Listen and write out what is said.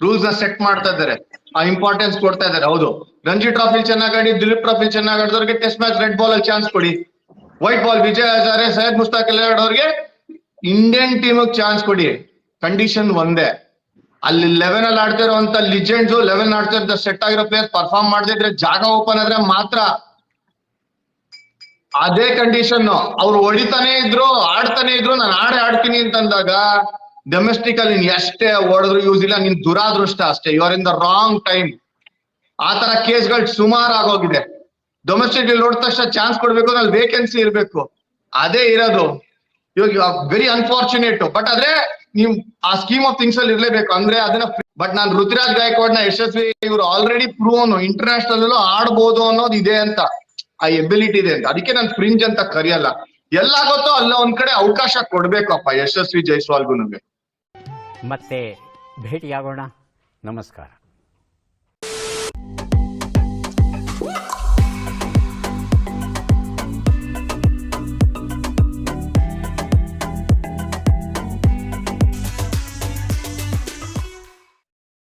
Rules ನ set ಮಾಡ್ತಾ ಇದ್ದಾರೆ, ಆ ಇಂಪಾರ್ಟೆನ್ಸ್ ಕೊಡ್ತಾ ಇದ್ದಾರೆ. ಹೌದು, ರಂಜಿ ಟ್ರಾಫಿ ಚೆನ್ನಾಗಿ ಆಡಿ, ದಿಲೀಪ್ ಟ್ರಾಫಿ ಚೆನ್ನಾಗಿ ಆಡಿದವ್ರಿಗೆ ಟೆಸ್ಟ್ ಮ್ಯಾಚ್ ರೆಡ್ ಬಾಲ್ ಅಲ್ಲಿ ಚಾನ್ಸ್ ಕೊಡಿ. ವೈಟ್ ಬಾಲ್ ವಿಜಯ್ ಹಜಾರೆ, ಸೈಯದ್ ಮುಸ್ತಾಕ್ ಅಲಿ ಅವ್ರಿಗೆ ಇಂಡಿಯನ್ ಟೀಮ್ ಚಾನ್ಸ್ ಕೊಡಿ. ಕಂಡೀಷನ್ ಒಂದೇ, ಅಲ್ಲಿ 11 ಅಲ್ಲಿ ಆಡ್ತಿರೋಂತ ಲಿಜೆಂಡ್ಸ್ 11 ಆಡ್ತಿರೋ ಸೆಟ್ ಆಗಿರೋ ಪ್ಲೇಯರ್ ಪರ್ಫಾರ್ಮ್ ಮಾಡದಿದ್ರೆ, ಜಾಗ ಓಪನ್ ಆದ್ರೆ ಮಾತ್ರ. ಅದೇ ಕಂಡೀಷನ್. ಅವ್ರು ಹೊಡಿತಾನೆ ಇದ್ರು, ಆಡ್ತಾನೆ ಇದ್ರು, ನಾನು ಆಡ್ತೀನಿ ಅಂತಂದಾಗ ಡೊಮೆಸ್ಟಿಕ್ ಅಲ್ಲಿ ನೀನ್ ಎಷ್ಟೇ ಹೊಡೆದ್ರು ಯೂಸ್ ಇಲ್ಲ, ನಿನ್ ದುರಾದೃಷ್ಟ ಅಷ್ಟೇ. You are in the wrong time. ಆತರ ಕೇಸ್ಗಳು ಸುಮಾರು ಆಗೋಗಿದೆ. ಡೊಮೆಸ್ಟಿಕ್ ಅಲ್ಲಿ ನೋಡಿದ ತಕ್ಷಣ ಚಾನ್ಸ್ ಕೊಡ್ಬೇಕು, ಅಲ್ಲಿ ವೇಕೆನ್ಸಿ ಇರ್ಬೇಕು, ಅದೇ ಇರೋದು. ಇವಾಗ ವೆರಿ ಅನ್ಫಾರ್ಚುನೇಟ್. ಬಟ್ ಆದ್ರೆ ನೀವು ಆ ಸ್ಕೀಮ್ ಆಫ್ ಥಿಂಗ್ಸ್ ಅಲ್ಲಿ ಇರ್ಲೇಬೇಕು ಅಂದ್ರೆ ಅದನ್ನ. ಬಟ್ ನಾನು ಋತುರಾಜ್ ಗಾಯಕ್ವಾಡ್ನ ಯಶಸ್ವಿ ಇವ್ರು ಆಲ್ರೆಡಿ ಪ್ರೂವ್ ಇಂಟರ್ನ್ಯಾಷನಲ್ ಅಲ್ಲೂ ಆಡ್ಬೋದು ಅನ್ನೋದು ಇದೆ ಅಂತ, ಆ ಎಬಿಲಿಟಿ ಇದೆ ಅಂತ. ಅದಕ್ಕೆ ನಾನು ಫ್ರಿಂಜ್ ಅಂತ ಕರೆಯಲ್ಲ. ಎಲ್ಲ ಗೊತ್ತೋ ಅಲ್ಲ ಒಂದ್ ಕಡೆ ಅವಕಾಶ ಕೊಡ್ಬೇಕಪ್ಪ ಯಶಸ್ವಿ ಜೈಸ್ವಾಲ್ಗೂ. ಮತ್ತೆ ಭೇಟಿಯಾಗೋಣ. ನಮಸ್ಕಾರ.